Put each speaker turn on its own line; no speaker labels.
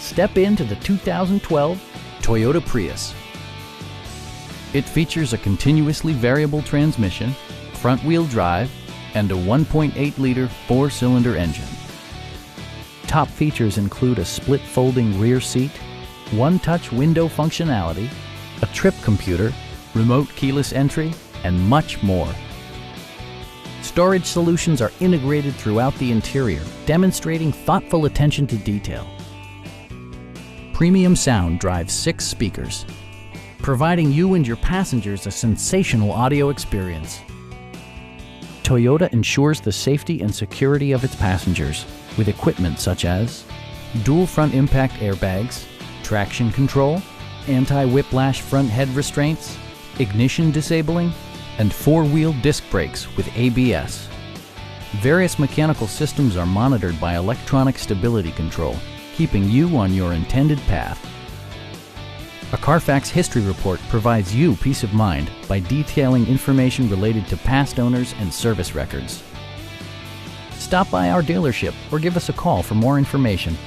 Step into the 2012 Toyota Prius. It features a continuously variable transmission, front-wheel drive, and a 1.8-liter four-cylinder engine. Top features include a split folding rear seat, one-touch window functionality, a trip computer, remote keyless entry, and much more. Storage solutions are integrated throughout the interior, demonstrating thoughtful attention to detail. Premium sound drives 6 speakers, providing you and your passengers a sensational audio experience. Toyota ensures the safety and security of its passengers with equipment such as dual front impact airbags, traction control, anti-whiplash front head restraints, ignition disabling, and 4-wheel disc brakes with ABS. Various mechanical systems are monitored by electronic stability control, keeping you on your intended path. A Carfax history report provides you peace of mind by detailing information related to past owners and service records. Stop by our dealership or give us a call for more information.